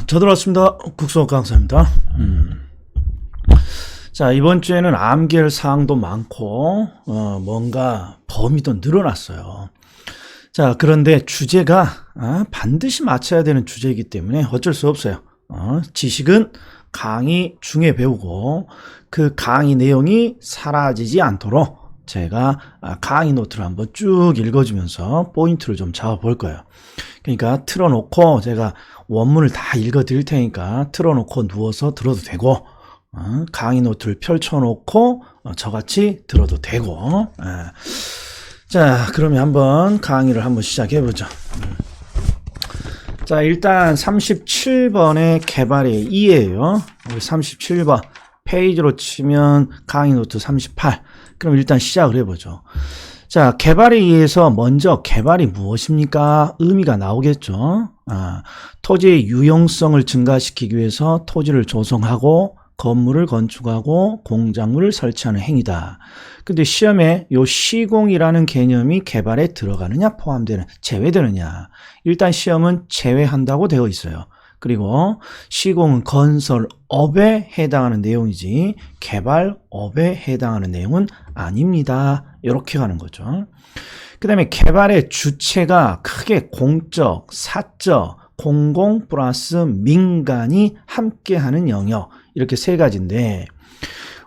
저들 왔습니다. 국수학 강사입니다. 자, 이번 주에는 암기할 사항도 많고, 뭔가 범위도 늘어났어요. 자, 그런데 주제가, 반드시 맞춰야 되는 주제이기 때문에 어쩔 수 없어요. 지식은 강의 중에 배우고, 그 강의 내용이 사라지지 않도록 제가 강의 노트를 한번 쭉 읽어주면서 포인트를 좀 잡아볼 거예요. 그러니까 틀어놓고 제가 원문을 다 읽어 드릴 테니까 틀어놓고 누워서 들어도 되고, 강의 노트를 펼쳐놓고 저같이 들어도 되고. 자, 그러면 한번 강의를 한번 시작해보죠. 자, 일단 37번의 개발의 2예요. 37번 페이지로 치면 강의 노트 38. 그럼 일단 시작을 해보죠. 자, 개발에 의해서 먼저 개발이 무엇입니까? 의미가 나오겠죠. 토지의 유용성을 증가시키기 위해서 토지를 조성하고 건물을 건축하고 공작물을 설치하는 행위다. 근데 시험에 요 시공이라는 개념이 개발에 들어가느냐 포함되는 제외되느냐. 일단 시험은 제외한다고 되어 있어요. 그리고 시공은 건설업에 해당하는 내용이지 개발업에 해당하는 내용은 아닙니다. 이렇게 가는 거죠. 그 다음에 개발의 주체가 크게 공적, 사적, 공공 플러스 민간이 함께하는 영역, 이렇게 세 가지인데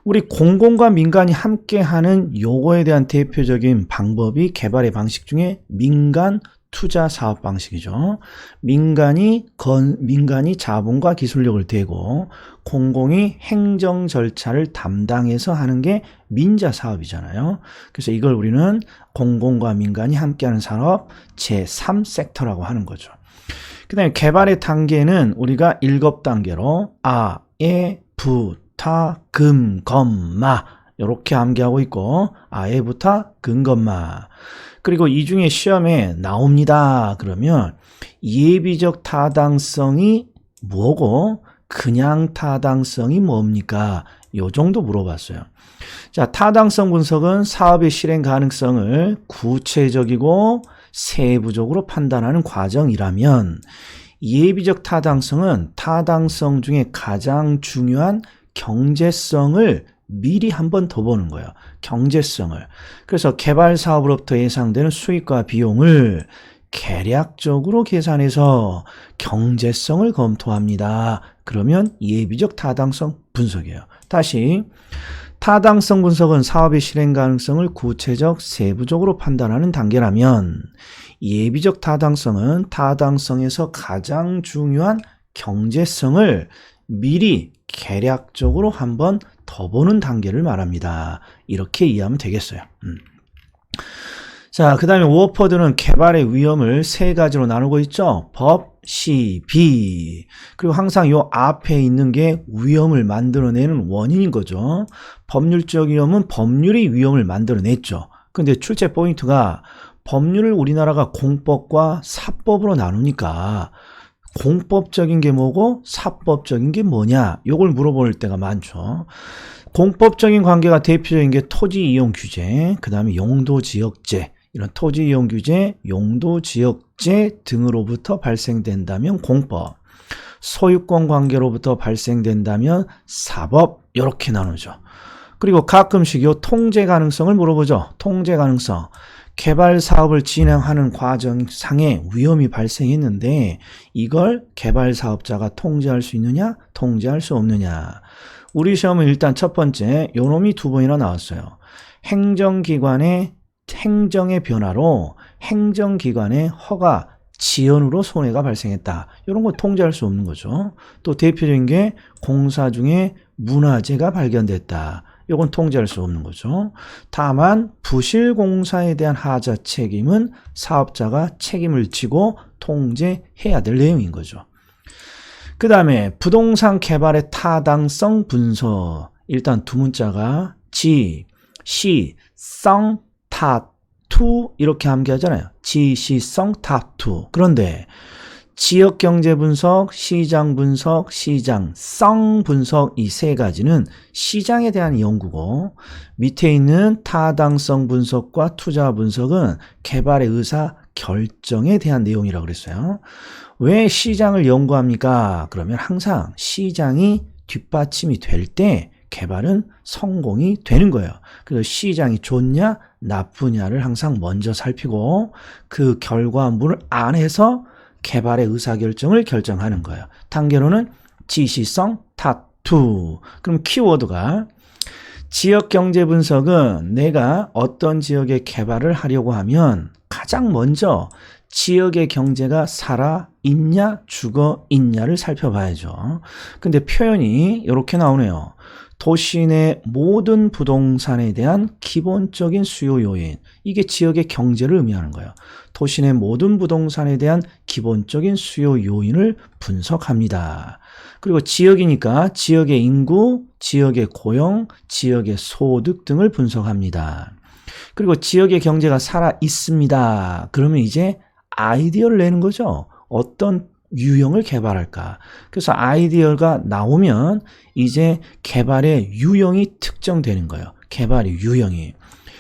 우리 공공과 민간이 함께하는 요거에 대한 대표적인 방법이 개발의 방식 중에 민간 투자 사업 방식이죠. 민간이 자본과 기술력을 대고 공공이 행정 절차를 담당해서 하는 게 민자 사업이잖아요. 그래서 이걸 우리는 공공과 민간이 함께하는 산업 제3섹터라고 하는 거죠. 그 다음에 개발의 단계는 우리가 7단계로 아, 에, 부, 타, 금, 검, 마 이렇게 암기하고 있고 아에, 부, 타, 금, 검, 마. 그리고 이 중에 시험에 나옵니다. 그러면 예비적 타당성이 뭐고 그냥 타당성이 뭡니까? 요 정도 물어봤어요. 자, 타당성 분석은 사업의 실행 가능성을 구체적이고 세부적으로 판단하는 과정이라면 예비적 타당성은 타당성 중에 가장 중요한 경제성을 미리 한 번 더 보는 거예요. 경제성을. 그래서 개발 사업으로부터 예상되는 수익과 비용을 계략적으로 계산해서 경제성을 검토합니다. 그러면 예비적 타당성 분석이에요. 다시 타당성 분석은 사업의 실행 가능성을 구체적 세부적으로 판단하는 단계라면 예비적 타당성은 타당성에서 가장 중요한 경제성을 미리 계략적으로 한번 더 보는 단계를 말합니다. 이렇게 이해하면 되겠어요. 자, 그 다음에 워퍼드는 개발의 위험을 세 가지로 나누고 있죠. 법, 시, 비. 그리고 항상 요 앞에 있는 게 위험을 만들어내는 원인인 거죠. 법률적 위험은 법률이 위험을 만들어냈죠. 근데 출제 포인트가 법률을 우리나라가 공법과 사법으로 나누니까 공법적인 게 뭐고 사법적인 게 뭐냐 요걸 물어볼 때가 많죠. 공법적인 관계가 대표적인 게 토지 이용 규제, 그 다음에 용도지역제, 이런 토지 이용 규제, 용도지역제 등으로부터 발생된다면 공법, 소유권 관계로부터 발생된다면 사법, 이렇게 나누죠. 그리고 가끔씩 요 통제 가능성을 물어보죠. 통제 가능성. 개발 사업을 진행하는 과정상에 위험이 발생했는데 이걸 개발 사업자가 통제할 수 있느냐, 통제할 수 없느냐. 우리 시험은 일단 첫 번째 요놈이 두 번이나 나왔어요. 행정기관의 행정의 변화로 행정기관의 허가 지연으로 손해가 발생했다. 이런 거 통제할 수 없는 거죠. 또 대표적인 게 공사 중에 문화재가 발견됐다. 이건 통제할 수 없는 거죠. 다만 부실 공사에 대한 하자 책임은 사업자가 책임을 지고 통제해야 될 내용인 거죠. 그 다음에 부동산 개발의 타당성 분석. 일단 두 문자가 지, 시, 성, 타, 투 이렇게 암기하잖아요. 지, 시, 성, 타, 투. 그런데 지역경제 분석, 시장 분석, 시장성 분석 이 세 가지는 시장에 대한 연구고 밑에 있는 타당성 분석과 투자 분석은 개발의 의사 결정에 대한 내용이라고 그랬어요. 왜 시장을 연구합니까? 그러면 항상 시장이 뒷받침이 될 때 개발은 성공이 되는 거예요. 그래서 시장이 좋냐 나쁘냐를 항상 먼저 살피고 그 결과물 안에서 개발의 의사결정을 결정하는 거예요. 단계로는 지시성 타투. 그럼 키워드가 지역 경제 분석은 내가 어떤 지역에 개발을 하려고 하면 가장 먼저 지역의 경제가 살아있냐 죽어있냐를 살펴봐야죠. 근데 표현이 이렇게 나오네요. 도시 내 모든 부동산에 대한 기본적인 수요 요인. 이게 지역의 경제를 의미하는 거예요. 도시 내 모든 부동산에 대한 기본적인 수요 요인을 분석합니다. 그리고 지역이니까 지역의 인구, 지역의 고용, 지역의 소득 등을 분석합니다. 그리고 지역의 경제가 살아 있습니다. 그러면 이제 아이디어를 내는 거죠. 어떤 유형을 개발할까. 그래서 아이디어가 나오면 이제 개발의 유형이 특정되는 거예요. 개발의 유형이.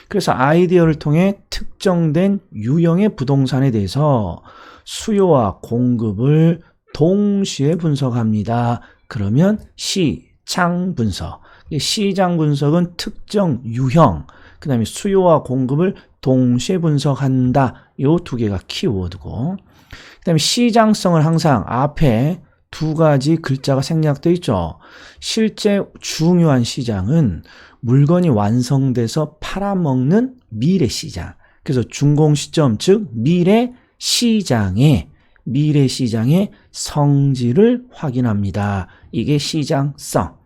그래서 아이디어를 통해 특정된 유형의 부동산에 대해서 수요와 공급을 동시에 분석합니다. 그러면 시장 분석. 시장 분석은 특정 유형, 그 다음에 수요와 공급을 동시에 분석한다. 요 두 개가 키워드고, 그 다음에 시장성을 항상 앞에 두 가지 글자가 생략되어 있죠. 실제 중요한 시장은 물건이 완성돼서 팔아먹는 미래 시장. 그래서 준공 시점, 즉 미래 시장의 성질을 확인합니다. 이게 시장성.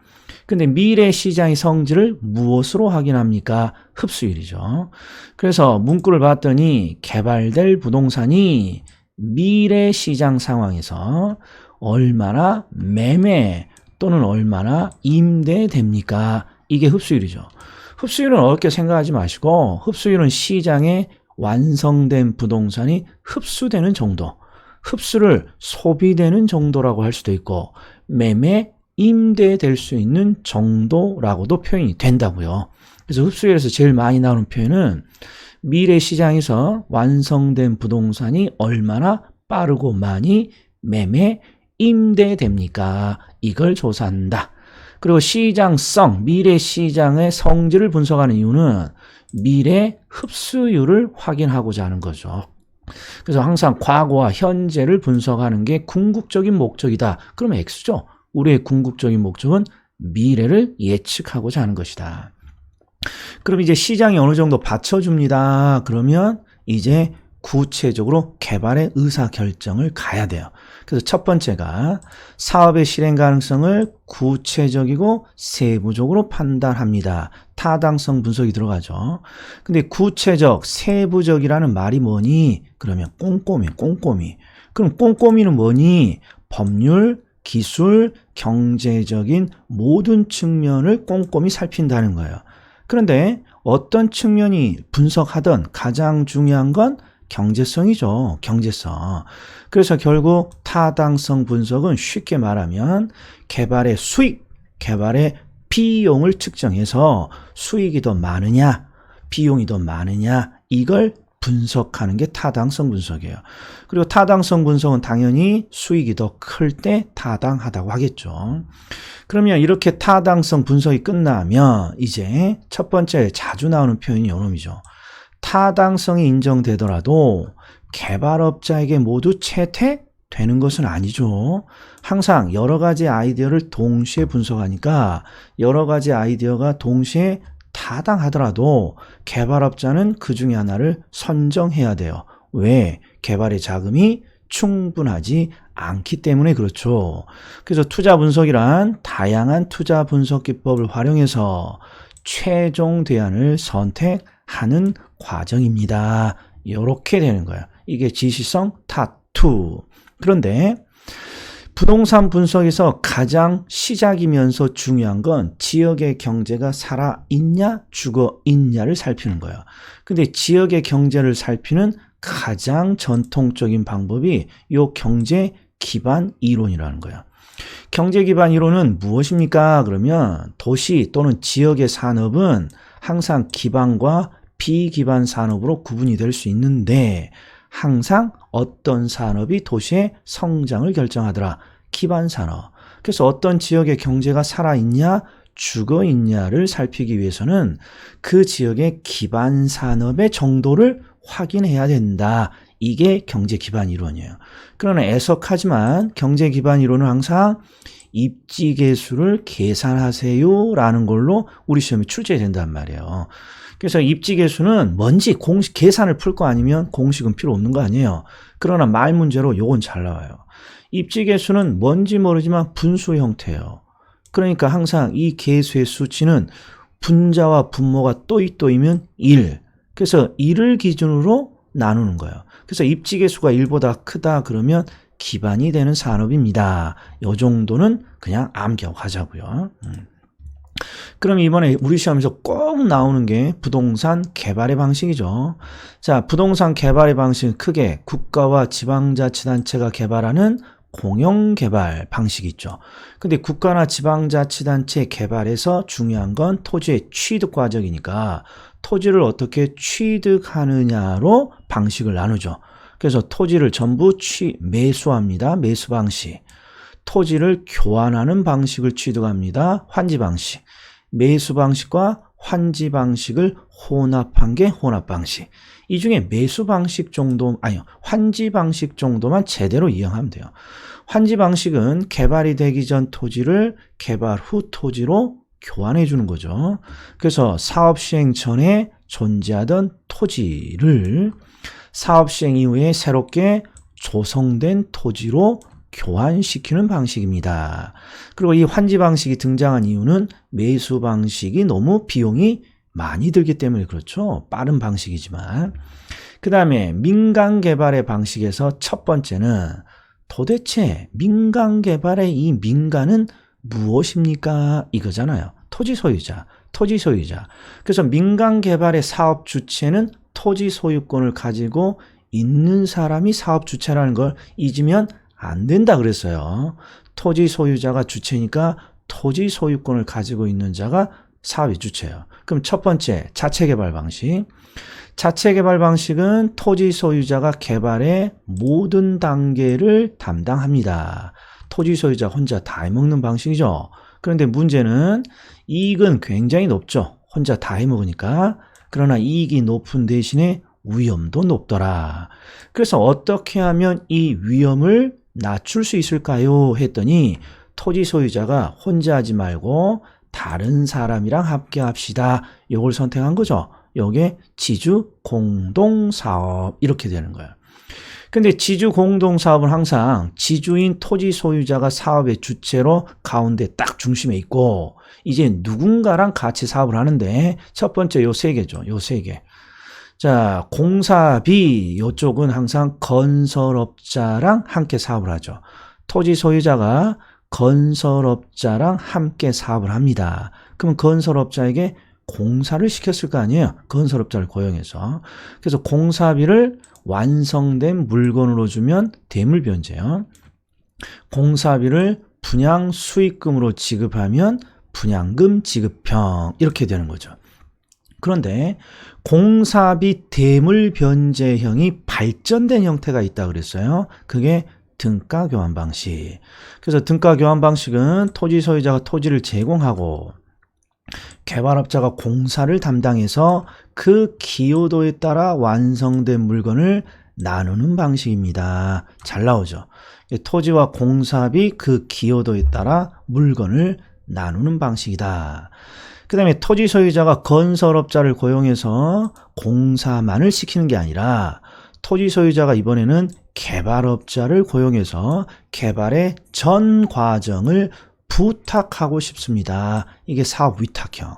근데 미래 시장의 성질을 무엇으로 확인합니까? 흡수율이죠. 그래서 문구를 봤더니 개발될 부동산이 미래 시장 상황에서 얼마나 매매 또는 얼마나 임대됩니까? 이게 흡수율이죠. 흡수율은 어렵게 생각하지 마시고 흡수율은 시장에 완성된 부동산이 흡수되는 정도, 흡수를 소비되는 정도라고 할 수도 있고 매매, 임대될 수 있는 정도라고도 표현이 된다고요. 그래서 흡수율에서 제일 많이 나오는 표현은 미래 시장에서 완성된 부동산이 얼마나 빠르고 많이 매매, 임대됩니까? 이걸 조사한다. 그리고 시장성, 미래 시장의 성질을 분석하는 이유는 미래 흡수율을 확인하고자 하는 거죠. 그래서 항상 과거와 현재를 분석하는 게 궁극적인 목적이다. 그러면 X죠. 우리의 궁극적인 목적은 미래를 예측하고자 하는 것이다. 그럼 이제 시장이 어느 정도 받쳐줍니다. 그러면 이제 구체적으로 개발의 의사결정을 가야 돼요. 그래서 첫 번째가 사업의 실행 가능성을 구체적이고 세부적으로 판단합니다. 타당성 분석이 들어가죠. 근데 구체적, 세부적이라는 말이 뭐니? 그러면 꼼꼼히. 그럼 꼼꼼히는 뭐니? 법률, 기술, 경제적인 모든 측면을 꼼꼼히 살핀다는 거예요. 그런데 어떤 측면이 분석하든 가장 중요한 건 경제성이죠. 경제성. 그래서 결국 타당성 분석은 쉽게 말하면 개발의 수익, 개발의 비용을 측정해서 수익이 더 많으냐, 비용이 더 많으냐, 이걸 분석하는 게 타당성 분석이에요. 그리고 타당성 분석은 당연히 수익이 더 클 때 타당하다고 하겠죠. 그러면 이렇게 타당성 분석이 끝나면 이제 첫 번째 자주 나오는 표현이 이놈이죠. 타당성이 인정되더라도 개발업자에게 모두 채택되는 것은 아니죠. 항상 여러 가지 아이디어를 동시에 분석하니까 여러 가지 아이디어가 동시에 타당하더라도 개발업자는 그 중에 하나를 선정해야 돼요. 왜? 개발의 자금이 충분하지 않기 때문에 그렇죠. 그래서 투자 분석이란 다양한 투자 분석 기법을 활용해서 최종 대안을 선택하는 과정입니다. 이렇게 되는 거예요. 이게 지시성 타투. 그런데 부동산 분석에서 가장 시작이면서 중요한 건 지역의 경제가 살아있냐 죽어있냐를 살피는 거예요. 근데 지역의 경제를 살피는 가장 전통적인 방법이 요 경제 기반 이론이라는 거예요. 경제 기반 이론은 무엇입니까? 그러면 도시 또는 지역의 산업은 항상 기반과 비기반 산업으로 구분이 될 수 있는데 항상 어떤 산업이 도시의 성장을 결정하더라. 기반 산업. 그래서 어떤 지역의 경제가 살아있냐, 죽어있냐를 살피기 위해서는 그 지역의 기반 산업의 정도를 확인해야 된다. 이게 경제 기반 이론이에요. 그러나 애석하지만 경제 기반 이론은 항상 입지계수를 계산하세요 라는 걸로 우리 시험에 출제된단 말이에요. 그래서 입지계수는 뭔지 공식 계산을 풀 거 아니면 공식은 필요 없는 거 아니에요. 그러나 말 문제로 요건 잘 나와요. 입지계수는 뭔지 모르지만 분수 형태예요. 그러니까 항상 이 계수의 수치는 분자와 분모가 또이또이면 1. 그래서 1을 기준으로 나누는 거예요. 그래서 입지계수가 1보다 크다 그러면 기반이 되는 산업입니다. 이 정도는 그냥 암기하자고요. 그럼 이번에 우리 시험에서 꼭 나오는 게 부동산 개발의 방식이죠. 자, 부동산 개발의 방식은 크게 국가와 지방자치단체가 개발하는 공영개발 방식이 있죠. 근데 국가나 지방자치단체 개발에서 중요한 건 토지의 취득 과정이니까 토지를 어떻게 취득하느냐로 방식을 나누죠. 그래서 토지를 전부 매수합니다. 매수 방식. 토지를 교환하는 방식을 취득합니다. 환지 방식. 매수 방식과 환지 방식을 혼합한 게 혼합 방식. 이 중에 매수 방식 정도, 아니요, 환지 방식 정도만 제대로 이용하면 돼요. 환지 방식은 개발이 되기 전 토지를 개발 후 토지로 교환해 주는 거죠. 그래서 사업 시행 전에 존재하던 토지를 사업 시행 이후에 새롭게 조성된 토지로 교환시키는 방식입니다. 그리고 이 환지 방식이 등장한 이유는 매수 방식이 너무 비용이 많이 들기 때문에 그렇죠. 빠른 방식이지만. 그 다음에 민간 개발의 방식에서 첫 번째는 도대체 민간 개발의 이 민간은 무엇입니까? 이거잖아요. 토지 소유자, 토지 소유자. 그래서 민간 개발의 사업 주체는 토지 소유권을 가지고 있는 사람이 사업 주체라는 걸 잊으면 안 된다 그랬어요. 토지 소유자가 주체니까 토지 소유권을 가지고 있는 자가 사업의 주체예요. 그럼 첫 번째, 자체 개발 방식. 자체 개발 방식은 토지 소유자가 개발의 모든 단계를 담당합니다. 토지 소유자 혼자 다 해먹는 방식이죠. 그런데 문제는 이익은 굉장히 높죠. 혼자 다 해먹으니까. 그러나 이익이 높은 대신에 위험도 높더라. 그래서 어떻게 하면 이 위험을 낮출 수 있을까요? 했더니 토지 소유자가 혼자 하지 말고 다른 사람이랑 함께 합시다. 이걸 선택한 거죠. 이게 지주 공동사업 이렇게 되는 거예요. 근데 지주 공동사업은 항상 지주인 토지 소유자가 사업의 주체로 가운데 딱 중심에 있고 이제 누군가랑 같이 사업을 하는데 첫 번째 요 세 개죠. 요 세 개. 자, 공사비 이쪽은 항상 건설업자랑 함께 사업을 하죠. 토지 소유자가 건설업자랑 함께 사업을 합니다. 그럼 건설업자에게 공사를 시켰을 거 아니에요. 건설업자를 고용해서. 그래서 공사비를 완성된 물건으로 주면 대물변제요. 공사비를 분양 수익금으로 지급하면 분양금 지급형 이렇게 되는 거죠. 그런데 공사비 대물변제형이 발전된 형태가 있다 그랬어요. 그게 등가 교환 방식. 그래서 등가 교환 방식은 토지 소유자가 토지를 제공하고 개발업자가 공사를 담당해서 그 기여도에 따라 완성된 물건을 나누는 방식입니다. 잘 나오죠. 토지와 공사비 그 기여도에 따라 물건을 나누는 방식이다. 그 다음에 토지 소유자가 건설업자를 고용해서 공사만을 시키는 게 아니라 토지 소유자가 이번에는 개발업자를 고용해서 개발의 전 과정을 부탁하고 싶습니다. 이게 사업 위탁형.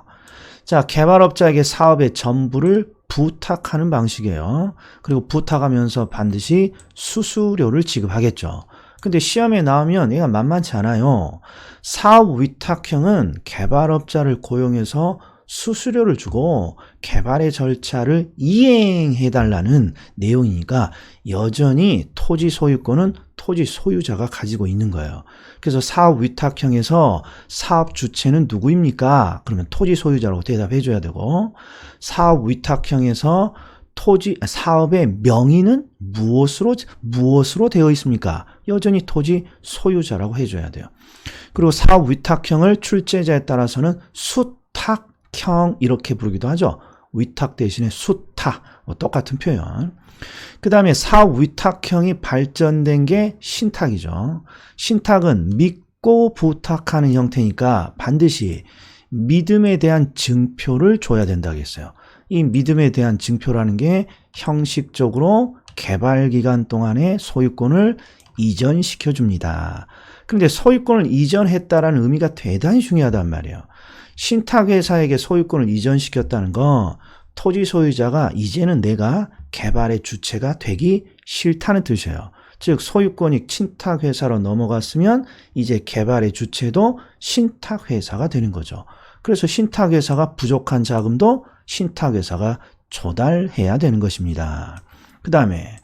자, 개발업자에게 사업의 전부를 부탁하는 방식이에요. 그리고 부탁하면서 반드시 수수료를 지급하겠죠. 근데 시험에 나오면 얘가 만만치 않아요. 사업 위탁형은 개발업자를 고용해서 수수료를 주고 개발의 절차를 이행해달라는 내용이니까 여전히 토지 소유권은 토지 소유자가 가지고 있는 거예요. 그래서 사업 위탁형에서 사업 주체는 누구입니까? 그러면 토지 소유자라고 대답해 줘야 되고 사업 위탁형에서 사업의 명의는 무엇으로 되어 있습니까? 여전히 토지 소유자라고 해줘야 돼요. 그리고 사업 위탁형을 출제자에 따라서는 수탁형 이렇게 부르기도 하죠. 위탁 대신에 수탁, 똑같은 표현. 그 다음에 사업 위탁형이 발전된 게 신탁이죠. 신탁은 믿고 부탁하는 형태니까 반드시 믿음에 대한 증표를 줘야 된다고 했어요. 이 믿음에 대한 증표라는 게 형식적으로 개발 기간 동안에 소유권을 이전시켜 줍니다. 그런데 소유권을 이전했다라는 의미가 대단히 중요하단 말이에요. 신탁회사에게 소유권을 이전시켰다는 거 토지 소유자가 이제는 내가 개발의 주체가 되기 싫다는 뜻이에요. 즉 소유권이 신탁회사로 넘어갔으면 이제 개발의 주체도 신탁회사가 되는 거죠. 그래서 신탁회사가 부족한 자금도 신탁회사가 조달해야 되는 것입니다. 그 다음에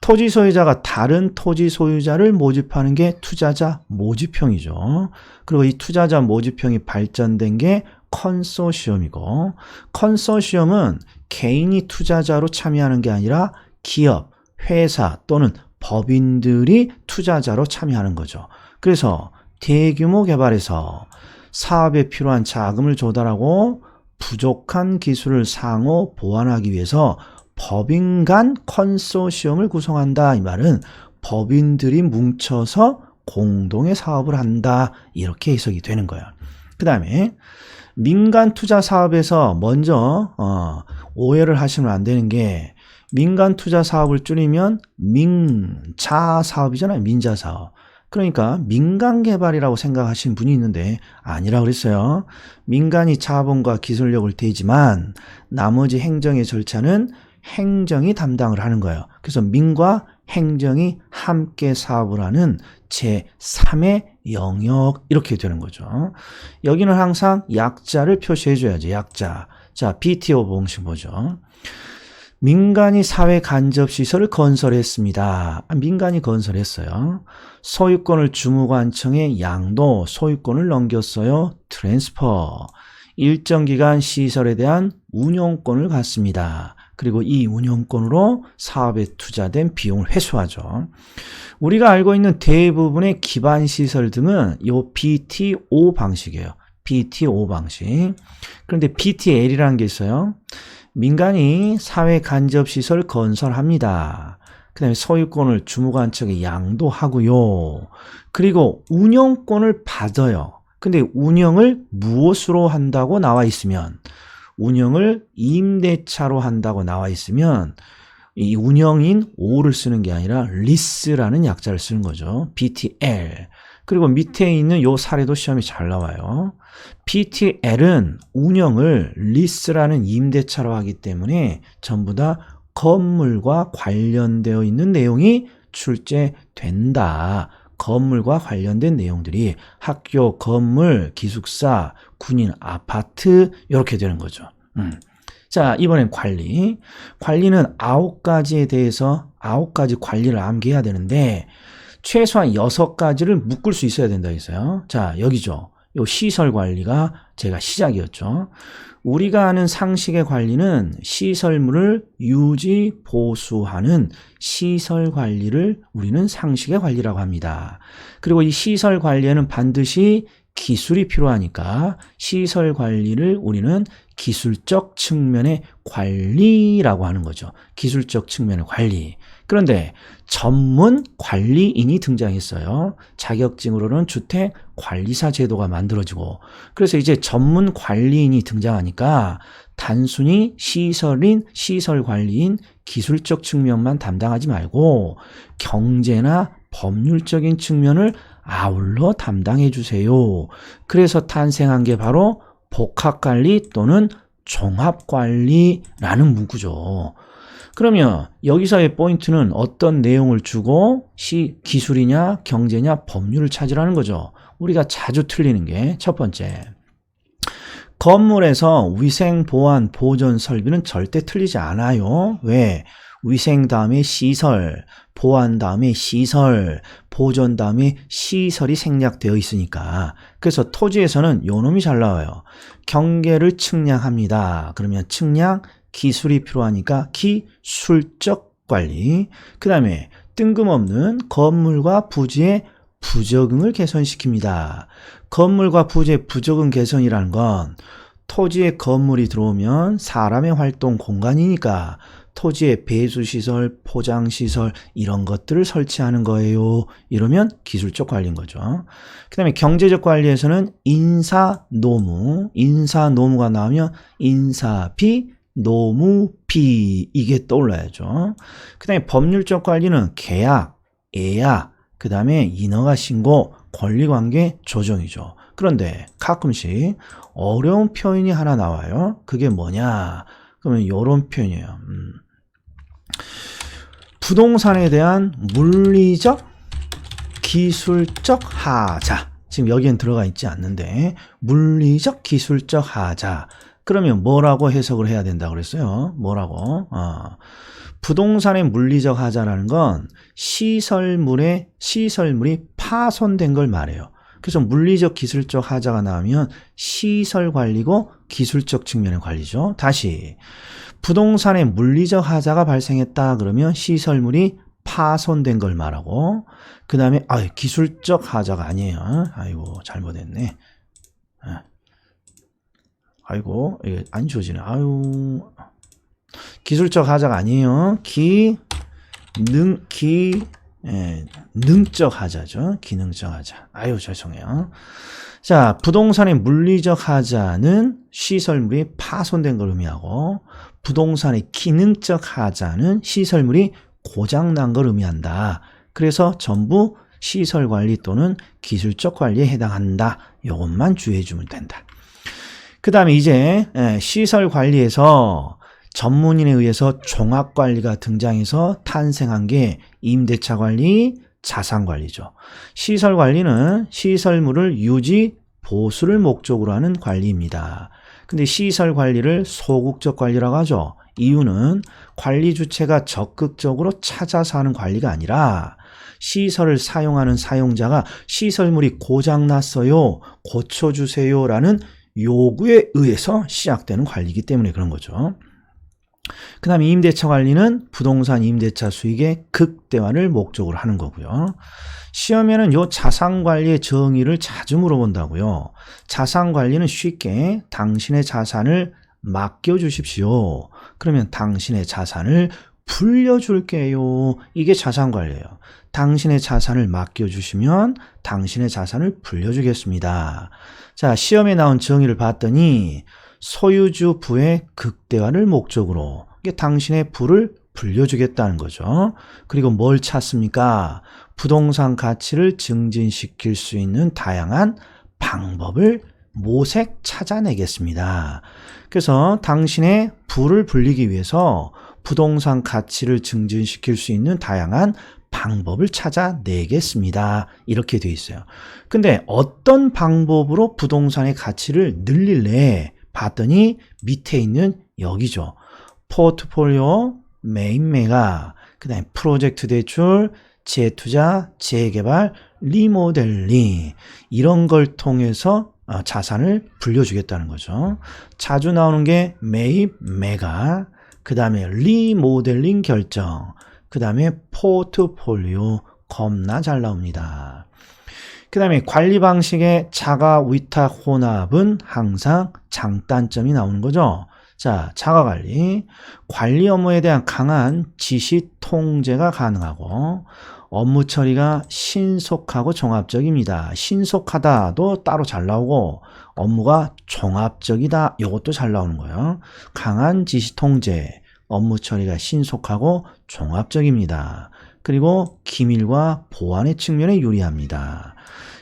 토지 소유자가 다른 토지 소유자를 모집하는 게 투자자 모집형이죠. 그리고 이 투자자 모집형이 발전된 게 컨소시엄이고, 컨소시엄은 개인이 투자자로 참여하는 게 아니라 기업, 회사 또는 법인들이 투자자로 참여하는 거죠. 그래서 대규모 개발에서 사업에 필요한 자금을 조달하고 부족한 기술을 상호 보완하기 위해서 법인 간 컨소시엄을 구성한다. 이 말은 법인들이 뭉쳐서 공동의 사업을 한다. 이렇게 해석이 되는 거예요. 그 다음에 민간 투자 사업에서 먼저 오해를 하시면 안 되는 게 민간 투자 사업을 줄이면 민자 사업이잖아요. 민자 사업. 그러니까 민간 개발이라고 생각하시는 분이 있는데 아니라고 그랬어요. 민간이 자본과 기술력을 대지만 나머지 행정의 절차는 행정이 담당을 하는 거예요. 그래서 민과 행정이 함께 사업을 하는 제3의 영역 이렇게 되는 거죠. 여기는 항상 약자를 표시해 줘야죠. 약자. 자, BTO 공식 보죠. 민간이 사회 간접 시설을 건설했습니다. 민간이 건설했어요. 소유권을 주무관청에 양도, 소유권을 넘겼어요. 트랜스퍼. 일정 기간 시설에 대한 운영권을 갖습니다. 그리고 이 운영권으로 사업에 투자된 비용을 회수하죠. 우리가 알고 있는 대부분의 기반 시설 등은 이 BTO 방식이에요. BTO 방식. 그런데 BTL이라는 게 있어요. 민간이 사회 간접 시설 건설합니다. 그 다음에 소유권을 주무관청에 양도하고요. 그리고 운영권을 받아요. 근데 운영을 무엇으로 한다고 나와 있으면, 운영을 임대차로 한다고 나와 있으면 이 운영인 O를 쓰는 게 아니라 리스라는 약자를 쓰는 거죠. BTL. 그리고 밑에 있는 요 사례도 시험이 잘 나와요. BTL은 운영을 리스라는 임대차로 하기 때문에 전부 다 건물과 관련되어 있는 내용이 출제된다. 건물과 관련된 내용들이 학교, 건물, 기숙사, 군인, 아파트 이렇게 되는 거죠. 자, 이번엔 관리. 관리는 9가지에 대해서 9가지 관리를 암기해야 되는데 최소한 6가지를 묶을 수 있어야 된다 했어요. 자, 여기죠. 요 시설 관리가 제가 시작이었죠. 우리가 아는 상식의 관리는 시설물을 유지, 보수하는 시설 관리를 우리는 상식의 관리라고 합니다. 그리고 이 시설 관리에는 반드시 기술이 필요하니까 시설 관리를 우리는 기술적 측면의 관리라고 하는 거죠. 기술적 측면의 관리. 그런데 전문 관리인이 등장했어요. 자격증으로는 주택 관리사 제도가 만들어지고, 그래서 이제 전문 관리인이 등장하니까 단순히 시설 관리인 기술적 측면만 담당하지 말고 경제나 법률적인 측면을 아울러 담당해 주세요. 그래서 탄생한 게 바로 복합관리 또는 종합관리라는 문구죠. 그러면 여기서의 포인트는 어떤 내용을 주고 기술이냐 경제냐 법률을 찾으라는 거죠. 우리가 자주 틀리는 게 첫 번째, 건물에서 위생, 보안, 보존 설비는 절대 틀리지 않아요. 왜? 위생 다음에 시설, 보안 다음에 시설, 보존 다음에 시설이 생략되어 있으니까. 그래서 토지에서는 요 놈이 잘 나와요. 경계를 측량합니다. 그러면 측량 기술이 필요하니까 기술적 관리. 그 다음에 뜬금없는 건물과 부지의 부적응을 개선시킵니다. 건물과 부지의 부적응 개선이라는 건 토지에 건물이 들어오면 사람의 활동 공간이니까 토지에 배수시설, 포장시설 이런 것들을 설치하는 거예요. 이러면 기술적 관리인 거죠. 그 다음에 경제적 관리에서는 인사노무, 인사노무가 나오면 인사비, 노무비 이게 떠올라야죠. 그 다음에 법률적 관리는 계약, 예약, 그 다음에 인허가 신고, 권리관계 조정이죠. 그런데 가끔씩 어려운 표현이 하나 나와요. 그게 뭐냐? 그러면 이런 표현이에요. 부동산에 대한 물리적, 기술적 하자. 지금 여기엔 들어가 있지 않는데 물리적, 기술적 하자. 그러면 뭐라고 해석을 해야 된다고 그랬어요? 뭐라고? 부동산의 물리적 하자라는 건 시설물이 파손된 걸 말해요. 그래서 물리적, 기술적 하자가 나오면 시설 관리고 기술적 측면의 관리죠. 다시 부동산에 물리적 하자가 발생했다 그러면 시설물이 파손된 걸 말하고 그 다음에 기술적 하자가 아니에요. 아이고 잘못했네. 아이고 이게 안 지워지네. 기술적 하자가 아니에요. 능적 하자죠. 기능적 하자. 죄송해요. 자, 부동산의 물리적 하자는 시설물이 파손된 걸 의미하고 부동산의 기능적 하자는 시설물이 고장난 걸 의미한다. 그래서 전부 시설 관리 또는 기술적 관리에 해당한다. 이것만 주의해 주면 된다. 그 다음에 이제 시설 관리에서 전문인에 의해서 종합관리가 등장해서 탄생한 게 임대차 관리, 자산 관리죠. 시설 관리는 시설물을 유지, 보수를 목적으로 하는 관리입니다. 근데 시설 관리를 소극적 관리라고 하죠. 이유는 관리 주체가 적극적으로 찾아서 하는 관리가 아니라 시설을 사용하는 사용자가 시설물이 고장났어요, 고쳐주세요 라는 요구에 의해서 시작되는 관리이기 때문에 그런 거죠. 그 다음에 임대차 관리는 부동산 임대차 수익의 극대화를 목적으로 하는 거고요. 시험에는 요 자산관리의 정의를 자주 물어본다고요. 자산관리는 쉽게 당신의 자산을 맡겨주십시오. 그러면 당신의 자산을 불려줄게요. 이게 자산관리예요. 당신의 자산을 맡겨주시면 당신의 자산을 불려주겠습니다. 자, 시험에 나온 정의를 봤더니 소유주 부의 극대화를 목적으로 이게 당신의 부를 불려주겠다는 거죠. 그리고 뭘 찾습니까? 부동산 가치를 증진시킬 수 있는 다양한 방법을 모색 찾아내겠습니다. 그래서 당신의 부를 불리기 위해서 부동산 가치를 증진시킬 수 있는 다양한 방법을 찾아내겠습니다. 이렇게 돼 있어요. 근데 어떤 방법으로 부동산의 가치를 늘릴래? 봤더니 밑에 있는 여기죠. 포트폴리오, 매입매각, 그 다음에 프로젝트 대출, 재투자, 재개발, 리모델링 이런 걸 통해서 자산을 불려주겠다는 거죠. 자주 나오는 게 매입, 매각, 그 다음에 리모델링 결정, 그 다음에 포트폴리오 겁나 잘 나옵니다. 그 다음에 관리 방식의 자가 위탁 혼합은 항상 장단점이 나오는 거죠. 자, 자가관리. 관리 업무에 대한 강한 지시 통제가 가능하고 업무 처리가 신속하고 종합적입니다. 신속하다도 따로 잘 나오고 업무가 종합적이다. 이것도 잘 나오는 거예요. 강한 지시 통제. 업무 처리가 신속하고 종합적입니다. 그리고 기밀과 보안의 측면에 유리합니다.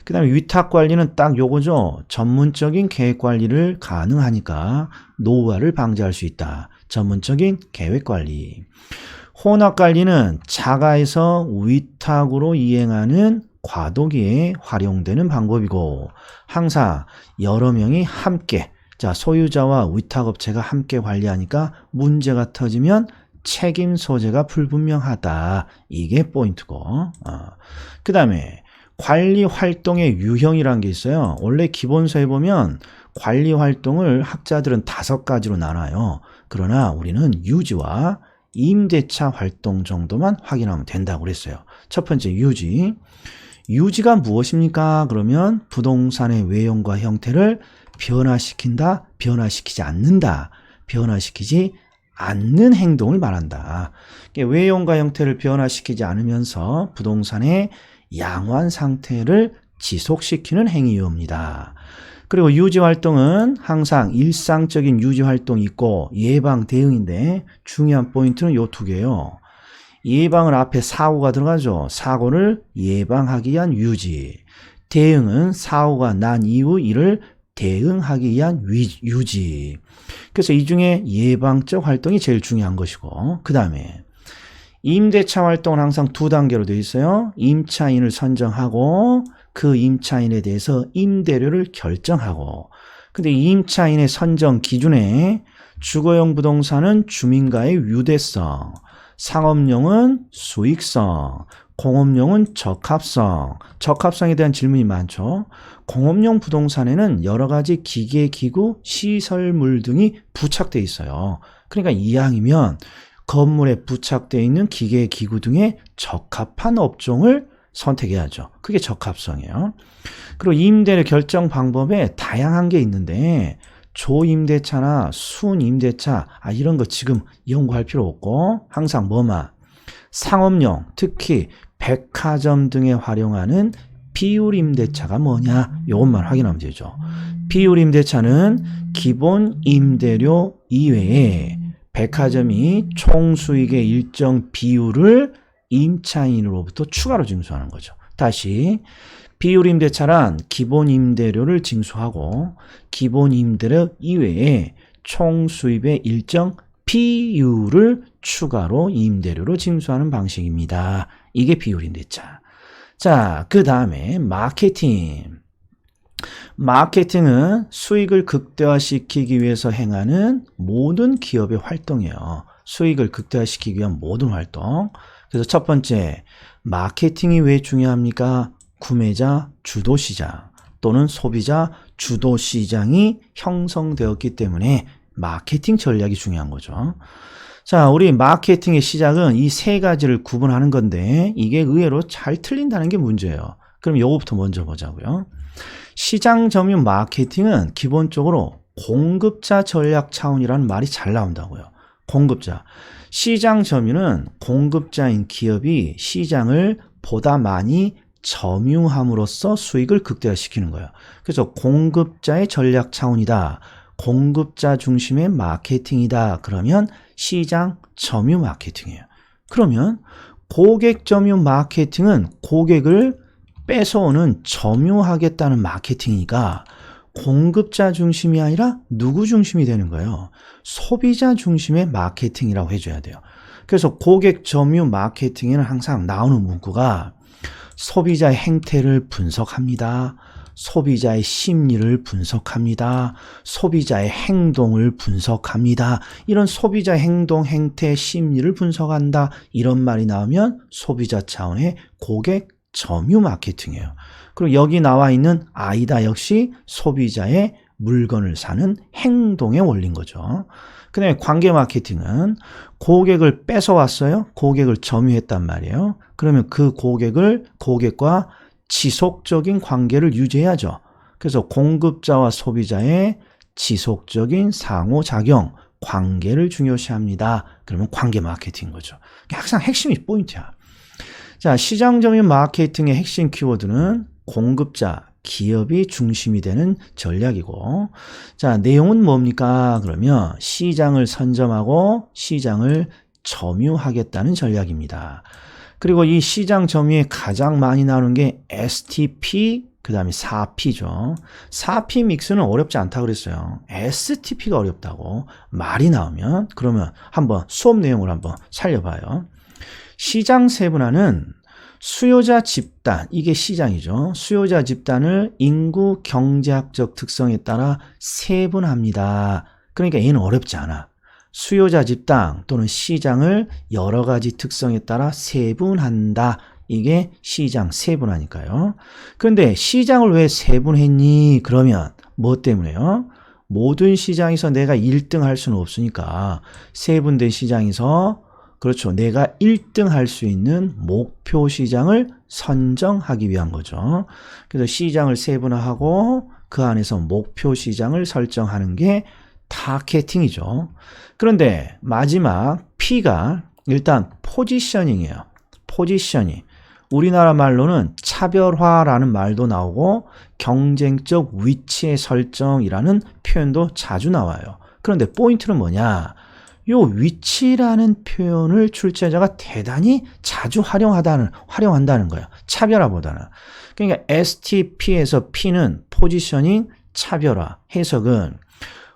그 다음에 위탁관리는 딱 요거죠. 전문적인 계획관리를 가능하니까 노후화를 방지할 수 있다. 전문적인 계획관리. 혼합관리는 자가에서 위탁으로 이행하는 과도기에 활용되는 방법이고 항상 여러 명이 함께 소유자와 위탁업체가 함께 관리하니까 문제가 터지면 책임 소재가 불분명하다. 이게 포인트고 그 다음에 관리 활동의 유형이라는 게 있어요. 원래 기본서에 보면 관리 활동을 학자들은 5가지로 나눠요. 그러나 우리는 유지와 임대차 활동 정도만 확인하면 된다고 그랬어요. 첫 번째 유지. 유지가 무엇입니까? 그러면 부동산의 외형과 형태를 변화시킨다, 변화시키지 않는다, 변화시키지 않는 행동을 말한다. 외형과 형태를 변화시키지 않으면서 부동산의 양호한 상태를 지속시키는 행위입니다. 그리고 유지활동은 항상 일상적인 유지활동이 있고 예방, 대응인데 중요한 포인트는 요 2개예요. 예방은 앞에 사고가 들어가죠. 사고를 예방하기 위한 유지. 대응은 사고가 난 이후 이를 대응하기 위한 유지. 그래서 이 중에 예방적 활동이 제일 중요한 것이고, 그 다음에 임대차 활동은 항상 2단계로 되어 있어요. 임차인을 선정하고 그 임차인에 대해서 임대료를 결정하고, 근데 임차인의 선정 기준에 주거용 부동산은 주민과의 유대성, 상업용은 수익성, 공업용은 적합성. 적합성에 대한 질문이 많죠. 공업용 부동산에는 여러 가지 기계, 기구, 시설물 등이 부착되어 있어요. 그러니까 이왕이면 건물에 부착되어 있는 기계, 기구 등에 적합한 업종을 선택해야죠. 그게 적합성이에요. 그리고 임대료 결정 방법에 다양한 게 있는데 조임대차나 순임대차 이런 거 지금 연구할 필요 없고 항상 뭐만 상업용, 특히 백화점 등에 활용하는 비율임대차가 뭐냐 이것만 확인하면 되죠. 비율임대차는 기본 임대료 이외에 백화점이 총수익의 일정 비율을 임차인으로부터 추가로 징수하는 거죠. 다시 비율임대차란 기본 임대료를 징수하고 기본 임대료 이외에 총수입의 일정 비율을 추가로 임대료로 징수하는 방식입니다. 이게 비율임대차. 자, 그 다음에 마케팅. 마케팅은 수익을 극대화시키기 위해서 행하는 모든 기업의 활동이에요. 수익을 극대화시키기 위한 모든 활동. 그래서 첫 번째, 마케팅이 왜 중요합니까? 구매자 주도시장 또는 소비자 주도시장이 형성되었기 때문에 마케팅 전략이 중요한 거죠. 자, 우리 마케팅의 시작은 이 3가지를 구분하는 건데 이게 의외로 잘 틀린다는 게 문제예요. 그럼 이거부터 먼저 보자고요. 시장 점유 마케팅은 기본적으로 공급자 전략 차원이라는 말이 잘 나온다고요. 공급자. 시장 점유는 공급자인 기업이 시장을 보다 많이 점유함으로써 수익을 극대화시키는 거예요. 그래서 공급자의 전략 차원이다. 공급자 중심의 마케팅이다. 그러면 시장 점유 마케팅이에요. 그러면 고객 점유 마케팅은 고객을 뺏어오는 점유하겠다는 마케팅이니까 공급자 중심이 아니라 누구 중심이 되는 거예요? 소비자 중심의 마케팅이라고 해줘야 돼요. 그래서 고객 점유 마케팅에는 항상 나오는 문구가 소비자의 행태를 분석합니다. 소비자의 심리를 분석합니다. 소비자의 행동을 분석합니다. 이런 소비자 행동, 행태, 심리를 분석한다. 이런 말이 나오면 소비자 차원의 고객 점유 마케팅이에요. 그리고 여기 나와 있는 아이다 역시 소비자의 물건을 사는 행동의 원리인 거죠. 그 다음에 관계 마케팅은 고객을 뺏어왔어요. 고객을 점유했단 말이에요. 그러면 그 고객과 지속적인 관계를 유지해야죠. 그래서 공급자와 소비자의 지속적인 상호작용, 관계를 중요시합니다. 그러면 관계 마케팅인 거죠. 항상 핵심이 포인트야. 자, 시장 점유 마케팅의 핵심 키워드는 공급자, 기업이 중심이 되는 전략이고, 자, 내용은 뭡니까? 그러면 시장을 선점하고 시장을 점유하겠다는 전략입니다. 그리고 이 시장 점유에 가장 많이 나오는 게 STP, 그 다음에 4P죠. 4P 믹스는 어렵지 않다고 그랬어요. STP가 어렵다고 말이 나오면 그러면 한번 수업 내용을 한번 살려봐요. 시장 세분화는 수요자 집단, 이게 시장이죠. 수요자 집단을 인구 경제학적 특성에 따라 세분합니다. 그러니까 얘는 어렵지 않아. 수요자 집단 또는 시장을 여러 가지 특성에 따라 세분한다. 이게 시장 세분화니까요. 그런데 시장을 왜 세분했니? 그러면 뭐 때문에요? 모든 시장에서 내가 1등 할 수는 없으니까 세분된 시장에서 그렇죠. 내가 1등 할 수 있는 목표 시장을 선정하기 위한 거죠. 그래서 시장을 세분화하고 그 안에서 목표 시장을 설정하는 게 타겟팅이죠. 그런데 마지막 P가 일단 포지셔닝이에요. 포지셔닝. 우리나라 말로는 차별화라는 말도 나오고 경쟁적 위치의 설정이라는 표현도 자주 나와요. 그런데 포인트는 뭐냐? 요 위치라는 표현을 출제자가 대단히 자주 활용한다는 거예요. 차별화보다는. 그러니까 STP에서 P는 포지셔닝, 차별화. 해석은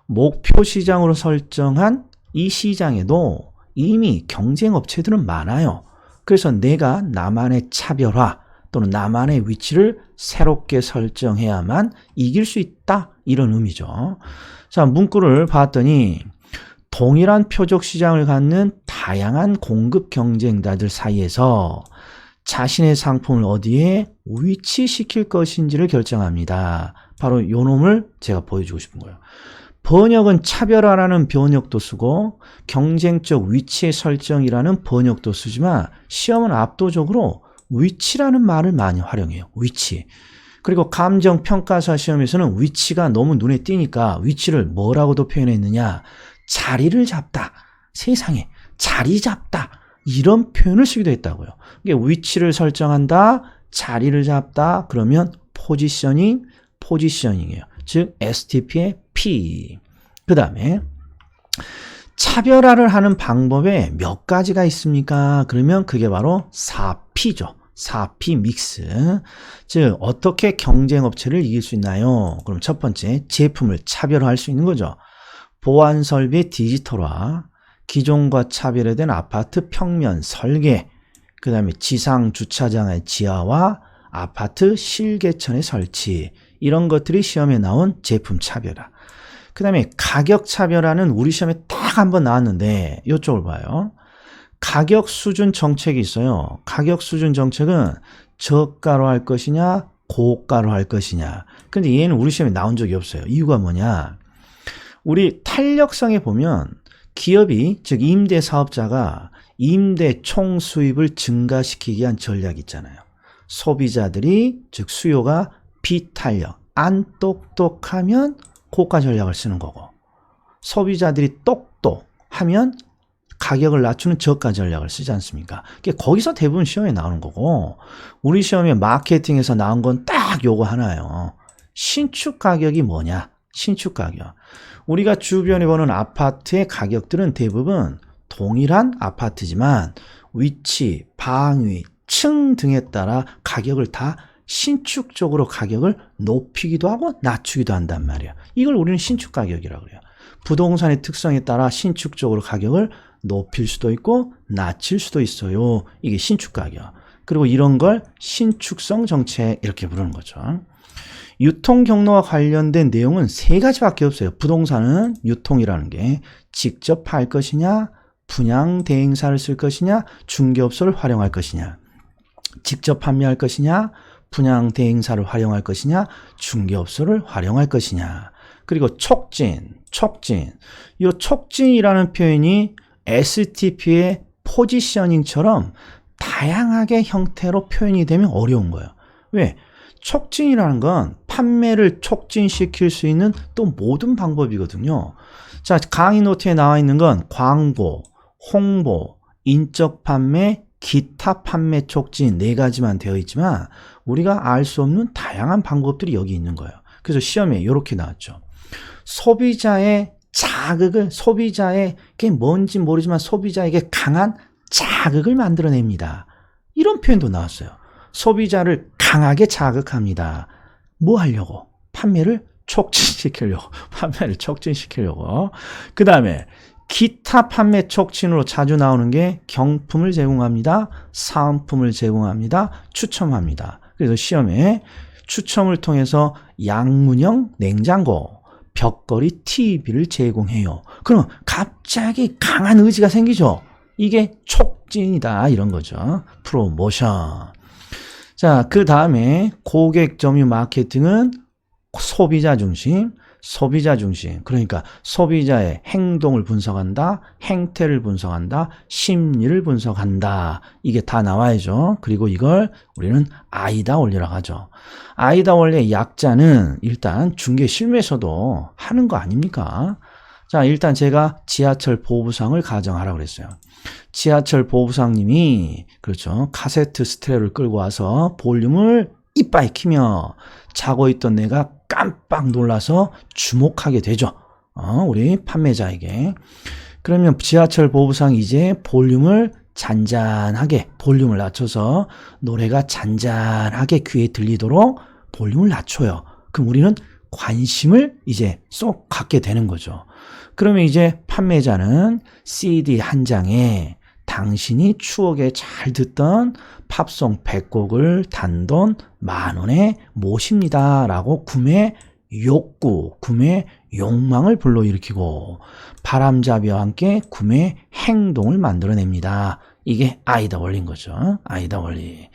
목표 시장으로 설정한 이 시장에도 이미 경쟁 업체들은 많아요. 그래서 내가 나만의 차별화 또는 나만의 위치를 새롭게 설정해야만 이길 수 있다. 이런 의미죠. 자, 문구를 봤더니 동일한 표적 시장을 갖는 다양한 공급 경쟁자들 사이에서 자신의 상품을 어디에 위치시킬 것인지를 결정합니다. 바로 이 놈을 제가 보여주고 싶은 거예요. 번역은 차별화라는 번역도 쓰고 경쟁적 위치의 설정이라는 번역도 쓰지만 시험은 압도적으로 위치라는 말을 많이 활용해요. 위치. 그리고 감정평가사 시험에서는 위치가 너무 눈에 띄니까 위치를 뭐라고도 표현했느냐. 자리를 잡다. 세상에 자리 잡다. 이런 표현을 쓰기도 했다고요. 이게 위치를 설정한다. 자리를 잡다. 그러면 포지셔닝이에요. 즉 STP의 P. 그 다음에 차별화를 하는 방법에 몇 가지가 있습니까? 그러면 그게 바로 4P죠. 4P 믹스. 즉 어떻게 경쟁업체를 이길 수 있나요? 그럼 첫 번째 제품을 차별화할 수 있는 거죠. 보안 설비의 디지털화, 기존과 차별화된 아파트 평면 설계, 그 다음에 지상 주차장의 지하화, 아파트 실개천의 설치, 이런 것들이 시험에 나온 제품 차별화. 그 다음에 가격 차별화는 우리 시험에 딱 한 번 나왔는데 이쪽을 봐요. 가격 수준 정책이 있어요. 가격 수준 정책은 저가로 할 것이냐 고가로 할 것이냐. 근데 얘는 우리 시험에 나온 적이 없어요. 이유가 뭐냐. 우리 탄력성에 보면 기업이 즉 임대 사업자가 임대 총 수입을 증가시키기 위한 전략이 있잖아요. 소비자들이 즉 수요가 비탄력, 안 똑똑하면 고가 전략을 쓰는 거고 소비자들이 똑똑하면 가격을 낮추는 저가 전략을 쓰지 않습니까? 거기서 대부분 시험에 나오는 거고 우리 시험에 마케팅에서 나온 건 딱 요거 하나예요. 신축 가격이 뭐냐? 신축 가격. 우리가 주변에 보는 아파트의 가격들은 대부분 동일한 아파트지만 위치, 방위, 층 등에 따라 가격을 다 신축적으로 가격을 높이기도 하고 낮추기도 한단 말이에요. 이걸 우리는 신축 가격이라고 그래요. 부동산의 특성에 따라 신축적으로 가격을 높일 수도 있고 낮출 수도 있어요. 이게 신축 가격. 그리고 이런 걸 신축성 정책 이렇게 부르는 거죠. 유통 경로와 관련된 내용은 세 가지밖에 없어요. 부동산은 유통이라는 게 직접 팔 것이냐, 분양 대행사를 쓸 것이냐, 중개업소를 활용할 것이냐, 직접 판매할 것이냐, 분양 대행사를 활용할 것이냐, 중개업소를 활용할 것이냐. 그리고 촉진. 이 촉진이라는 표현이 STP의 포지셔닝처럼 다양하게 형태로 표현이 되면 어려운 거예요. 왜? 촉진이라는 건 판매를 촉진시킬 수 있는 또 모든 방법이거든요. 자, 강의 노트에 나와 있는 건 광고, 홍보, 인적 판매, 기타 판매 촉진 네 가지만 되어 있지만 우리가 알 수 없는 다양한 방법들이 여기 있는 거예요. 그래서 시험에 이렇게 나왔죠. 소비자의 자극을, 소비자에게 뭔지 모르지만 소비자에게 강한 자극을 만들어냅니다. 이런 표현도 나왔어요. 소비자를 강하게 자극합니다. 뭐 하려고? 판매를 촉진시키려고. 그 다음에 기타 판매 촉진으로 자주 나오는 게 경품을 제공합니다. 사은품을 제공합니다. 추첨합니다. 그래서 시험에 추첨을 통해서 양문형 냉장고, 벽걸이 TV를 제공해요. 그럼 갑자기 강한 의지가 생기죠. 이게 촉진이다 이런 거죠. 프로모션. 자, 그 다음에 고객 점유 마케팅은 소비자 중심, 소비자 중심. 그러니까 소비자의 행동을 분석한다, 행태를 분석한다, 심리를 분석한다. 이게 다 나와야죠. 그리고 이걸 우리는 아이다 원리라고 하죠. 아이다 원리의 약자는 일단 중개 실무에서도 하는 거 아닙니까? 자, 일단 제가 지하철 보부상을 가정하라고 그랬어요. 지하철 보부상님이 그렇죠. 카세트 스테레오를 끌고 와서 볼륨을 이빠이 키며 자고 있던 내가 깜빡 놀라서 주목하게 되죠. 우리 판매자에게. 그러면 지하철 보부상 이제 볼륨을 잔잔하게 볼륨을 낮춰서 노래가 잔잔하게 귀에 들리도록 볼륨을 낮춰요. 그럼 우리는 관심을 이제 쏙 갖게 되는 거죠. 그러면 이제 판매자는 CD 한 장에 당신이 추억에 잘 듣던 팝송 100곡을 단돈 10,000원에 모십니다. 라고 구매 욕구, 구매 욕망을 불러일으키고 바람잡이와 함께 구매 행동을 만들어냅니다. 이게 아이다 원리인 거죠. 아이다 원리.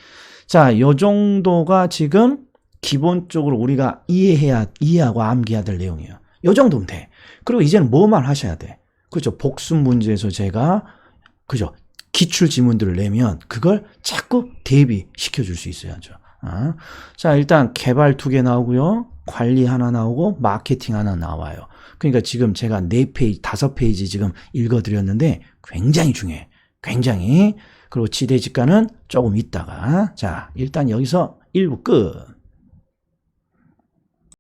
자, 요 정도가 지금 기본적으로 우리가 이해하고 암기해야 될 내용이에요. 요 정도면 돼. 그리고 이제는 뭐만 하셔야 돼. 그죠? 복습 문제에서 제가, 그죠? 기출 지문들을 내면 그걸 자꾸 대비시켜 줄 수 있어야죠. 자, 일단 개발 2개 나오고요. 관리 하나 나오고 마케팅 하나 나와요. 그러니까 지금 제가 4페이지, 5페이지 지금 읽어드렸는데 굉장히 중요해. 굉장히. 그리고 지대지가는 조금 있다가. 자, 일단 여기서 1부 끝.